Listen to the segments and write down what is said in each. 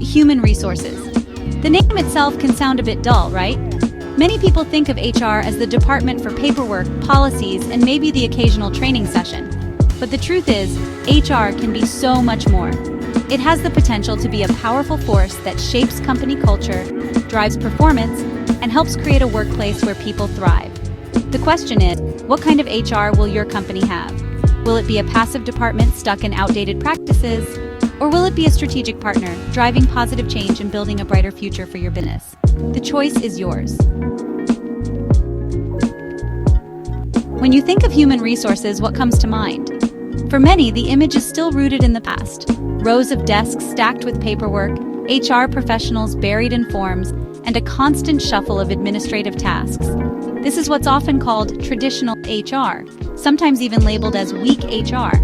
Human resources. The name itself can sound a bit dull, right? Many people think of HR as the department for paperwork, policies, and maybe the occasional training session. But the truth is, HR can be so much more. It has the potential to be a powerful force that shapes company culture, drives performance, and helps create a workplace where people thrive. The question is, what kind of HR will your company have? Will it be a passive department stuck in outdated practices? Or will it be a strategic partner, driving positive change and building a brighter future for your business? The choice is yours. When you think of human resources, what comes to mind? For many, the image is still rooted in the past. Rows of desks stacked with paperwork, HR professionals buried in forms, and a constant shuffle of administrative tasks. This is what's often called traditional HR, sometimes even labeled as weak HR.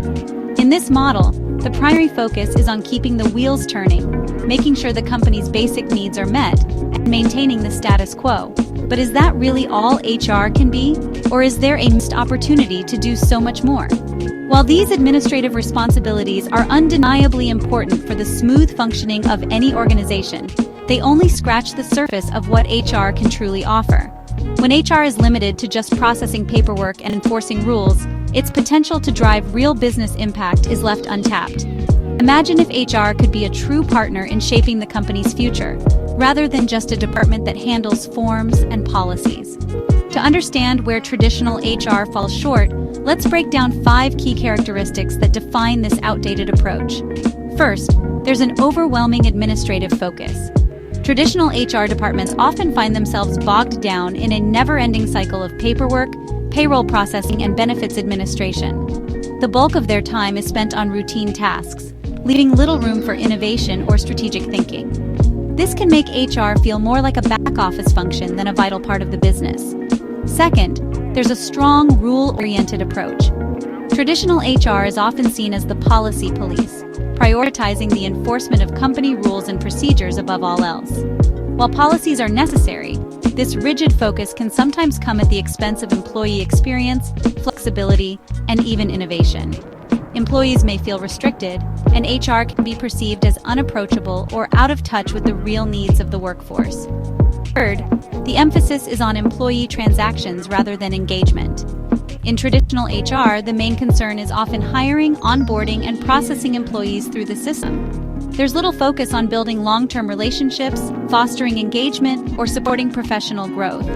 In this model, the primary focus is on keeping the wheels turning, making sure the company's basic needs are met, and maintaining the status quo. But is that really all HR can be? Or is there a missed opportunity to do so much more? While these administrative responsibilities are undeniably important for the smooth functioning of any organization, they only scratch the surface of what HR can truly offer. When HR is limited to just processing paperwork and enforcing rules, its potential to drive real business impact is left untapped. Imagine if HR could be a true partner in shaping the company's future, rather than just a department that handles forms and policies. To understand where traditional HR falls short, let's break down 5 key characteristics that define this outdated approach. First, there's an overwhelming administrative focus. Traditional HR departments often find themselves bogged down in a never-ending cycle of paperwork, payroll processing, and benefits administration. The bulk of their time is spent on routine tasks, leaving little room for innovation or strategic thinking. This can make HR feel more like a back-office function than a vital part of the business. Second, there's a strong rule-oriented approach. Traditional HR is often seen as the policy police, prioritizing the enforcement of company rules and procedures above all else. While policies are necessary, this rigid focus can sometimes come at the expense of employee experience, flexibility, and even innovation. Employees may feel restricted, and HR can be perceived as unapproachable or out of touch with the real needs of the workforce. Third, the emphasis is on employee transactions rather than engagement. In traditional HR, the main concern is often hiring, onboarding, and processing employees through the system. There's little focus on building long-term relationships, fostering engagement, or supporting professional growth.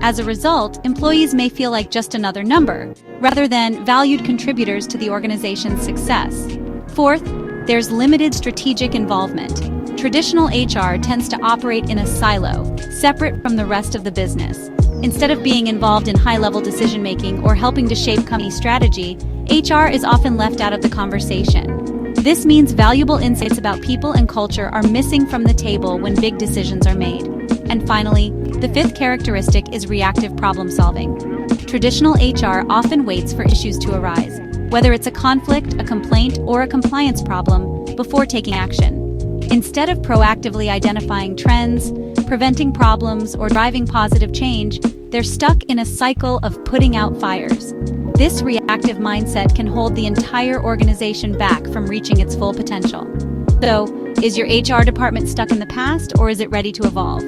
As a result, employees may feel like just another number, rather than valued contributors to the organization's success. Fourth, there's limited strategic involvement. Traditional HR tends to operate in a silo, separate from the rest of the business. Instead of being involved in high-level decision-making or helping to shape company strategy, HR is often left out of the conversation. This means valuable insights about people and culture are missing from the table when big decisions are made. And finally, the fifth characteristic is reactive problem-solving. Traditional HR often waits for issues to arise, whether it's a conflict, a complaint, or a compliance problem, before taking action. Instead of proactively identifying trends, preventing problems, or driving positive change, they're stuck in a cycle of putting out fires. This reactive mindset can hold the entire organization back from reaching its full potential. So, is your HR department stuck in the past, or is it ready to evolve?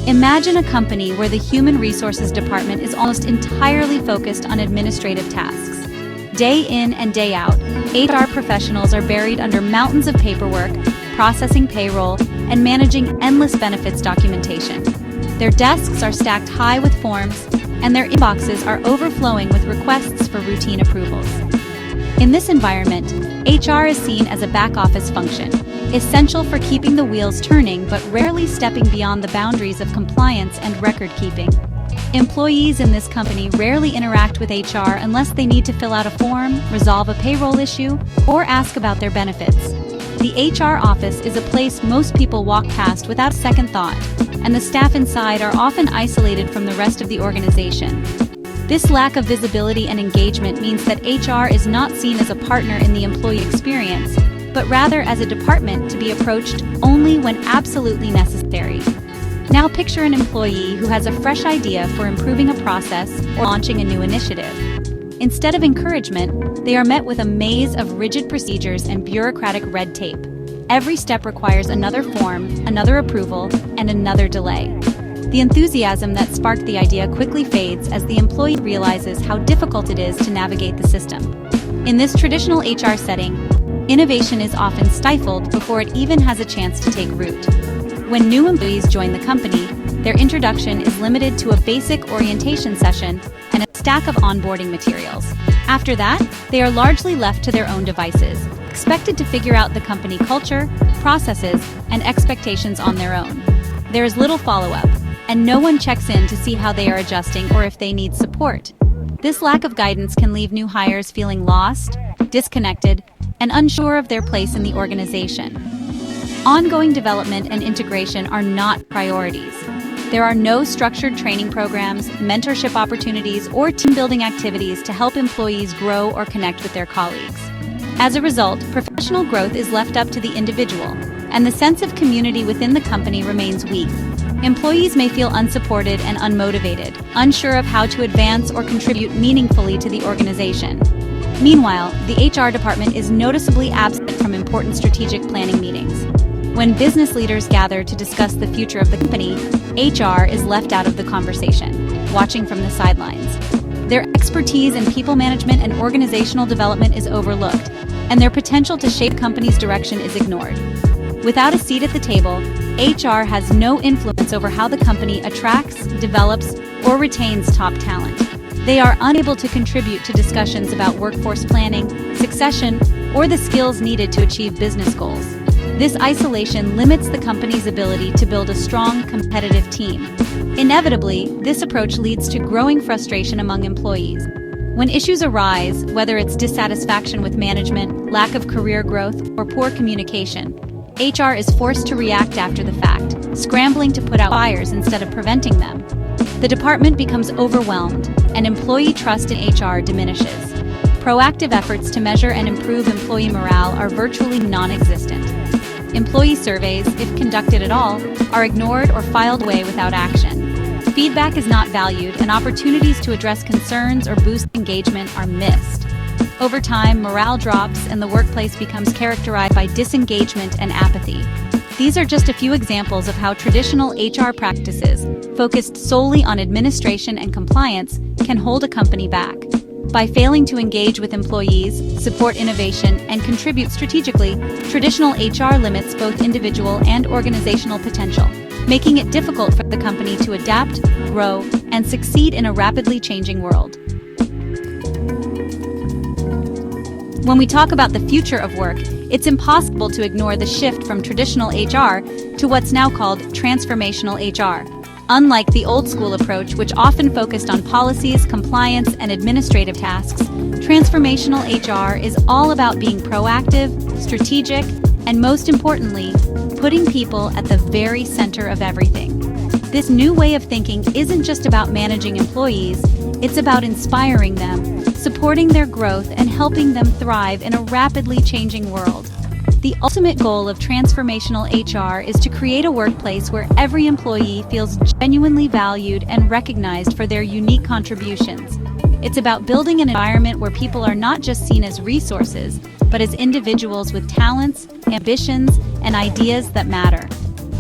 Imagine a company where the human resources department is almost entirely focused on administrative tasks. Day in and day out, HR professionals are buried under mountains of paperwork, processing payroll, and managing endless benefits documentation. Their desks are stacked high with forms, and their inboxes are overflowing with requests for routine approvals. In this environment, HR is seen as a back-office function, essential for keeping the wheels turning but rarely stepping beyond the boundaries of compliance and record-keeping. Employees in this company rarely interact with HR unless they need to fill out a form, resolve a payroll issue, or ask about their benefits. The HR office is a place most people walk past without a second thought, and the staff inside are often isolated from the rest of the organization. This lack of visibility and engagement means that HR is not seen as a partner in the employee experience, but rather as a department to be approached only when absolutely necessary. Now picture an employee who has a fresh idea for improving a process or launching a new initiative. Instead of encouragement, they are met with a maze of rigid procedures and bureaucratic red tape. Every step requires another form, another approval, and another delay. The enthusiasm that sparked the idea quickly fades as the employee realizes how difficult it is to navigate the system. In this traditional HR setting, innovation is often stifled before it even has a chance to take root. When new employees join the company, their introduction is limited to a basic orientation session and a stack of onboarding materials. After that, they are largely left to their own devices, expected to figure out the company culture, processes, and expectations on their own. There is little follow-up, and no one checks in to see how they are adjusting or if they need support. This lack of guidance can leave new hires feeling lost, disconnected, and unsure of their place in the organization. Ongoing development and integration are not priorities. There are no structured training programs, mentorship opportunities, or team-building activities to help employees grow or connect with their colleagues. As a result, professional growth is left up to the individual, and the sense of community within the company remains weak. Employees may feel unsupported and unmotivated, unsure of how to advance or contribute meaningfully to the organization. Meanwhile, the HR department is noticeably absent from important strategic planning meetings. When business leaders gather to discuss the future of the company, HR is left out of the conversation, watching from the sidelines. Their expertise in people management and organizational development is overlooked, and their potential to shape company's direction is ignored. Without a seat at the table, HR has no influence over how the company attracts, develops, or retains top talent. They are unable to contribute to discussions about workforce planning, succession, or the skills needed to achieve business goals. This isolation limits the company's ability to build a strong, competitive team. Inevitably, this approach leads to growing frustration among employees. When issues arise, whether it's dissatisfaction with management, lack of career growth, or poor communication, HR is forced to react after the fact, scrambling to put out fires instead of preventing them. The department becomes overwhelmed, and employee trust in HR diminishes. Proactive efforts to measure and improve employee morale are virtually non-existent. Employee surveys, if conducted at all, are ignored or filed away without action. Feedback is not valued, and opportunities to address concerns or boost engagement are missed. Over time, morale drops and the workplace becomes characterized by disengagement and apathy. These are just a few examples of how traditional HR practices, focused solely on administration and compliance, can hold a company back. By failing to engage with employees, support innovation, and contribute strategically, traditional HR limits both individual and organizational potential, making it difficult for the company to adapt, grow, and succeed in a rapidly changing world. When we talk about the future of work, it's impossible to ignore the shift from traditional HR to what's now called transformational HR. Unlike the old-school approach, which often focused on policies, compliance, and administrative tasks, transformational HR is all about being proactive, strategic, and most importantly, putting people at the very center of everything. This new way of thinking isn't just about managing employees, it's about inspiring them, supporting their growth, and helping them thrive in a rapidly changing world. The ultimate goal of transformational HR is to create a workplace where every employee feels genuinely valued and recognized for their unique contributions. It's about building an environment where people are not just seen as resources, but as individuals with talents, ambitions, and ideas that matter.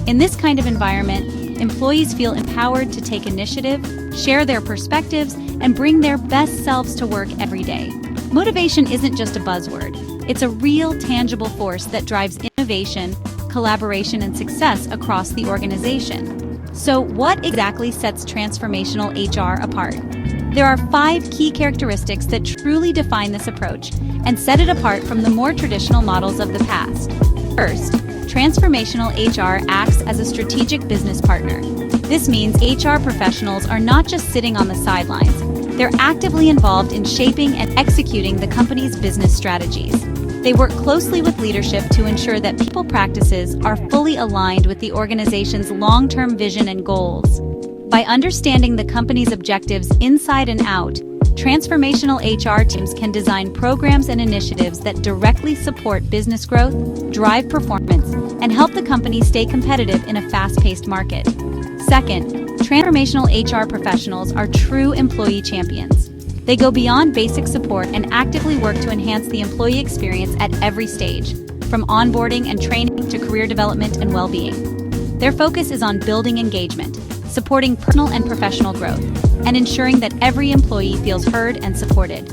In this kind of environment, employees feel empowered to take initiative, share their perspectives, and bring their best selves to work every day. Motivation isn't just a buzzword. It's a real, tangible force that drives innovation, collaboration, and success across the organization. So, what exactly sets transformational HR apart? There are 5 key characteristics that truly define this approach and set it apart from the more traditional models of the past. First, transformational HR acts as a strategic business partner. This means HR professionals are not just sitting on the sidelines. They're actively involved in shaping and executing the company's business strategies. They work closely with leadership to ensure that people practices are fully aligned with the organization's long-term vision and goals. By understanding the company's objectives inside and out, transformational HR teams can design programs and initiatives that directly support business growth, drive performance, and help the company stay competitive in a fast-paced market. Second, transformational HR professionals are true employee champions. They go beyond basic support and actively work to enhance the employee experience at every stage, from onboarding and training to career development and well-being. Their focus is on building engagement, supporting personal and professional growth, and ensuring that every employee feels heard and supported.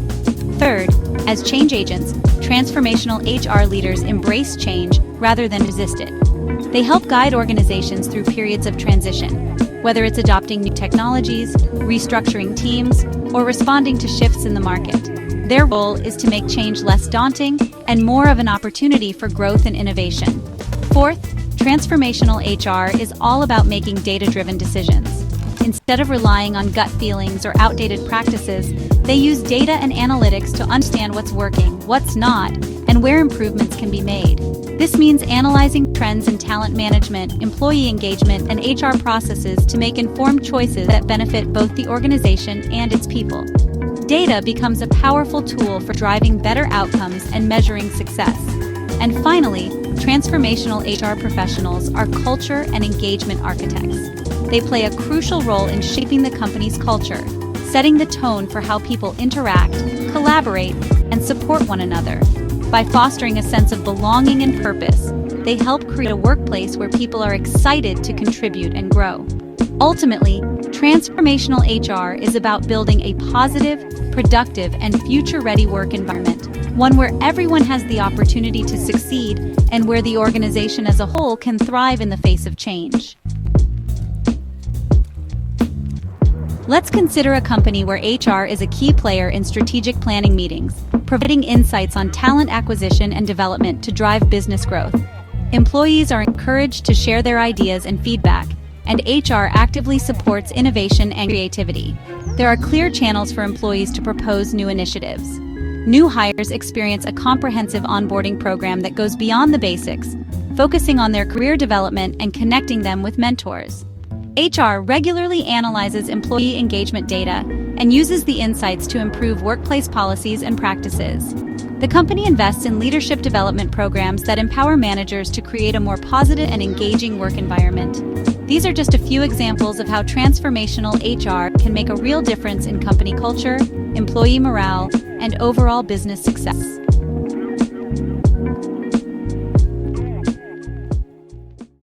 Third, as change agents, transformational HR leaders embrace change rather than resist it. They help guide organizations through periods of transition, whether it's adopting new technologies, restructuring teams, or responding to shifts in the market. Their role is to make change less daunting and more of an opportunity for growth and innovation. Fourth, transformational HR is all about making data-driven decisions. Instead of relying on gut feelings or outdated practices, they use data and analytics to understand what's working, what's not, and where improvements can be made. This means analyzing trends in talent management, employee engagement, and HR processes to make informed choices that benefit both the organization and its people. Data becomes a powerful tool for driving better outcomes and measuring success. And finally, transformational HR professionals are culture and engagement architects. They play a crucial role in shaping the company's culture, setting the tone for how people interact, collaborate, and support one another. By fostering a sense of belonging and purpose, they help create a workplace where people are excited to contribute and grow. Ultimately, transformational HR is about building a positive, productive, and future-ready work environment, one where everyone has the opportunity to succeed and where the organization as a whole can thrive in the face of change. Let's consider a company where HR is a key player in strategic planning meetings, providing insights on talent acquisition and development to drive business growth. Employees are encouraged to share their ideas and feedback, and HR actively supports innovation and creativity. There are clear channels for employees to propose new initiatives. New hires experience a comprehensive onboarding program that goes beyond the basics, focusing on their career development and connecting them with mentors. HR regularly analyzes employee engagement data and uses the insights to improve workplace policies and practices. The company invests in leadership development programs that empower managers to create a more positive and engaging work environment. These are just a few examples of how transformational HR can make a real difference in company culture, employee morale, and overall business success.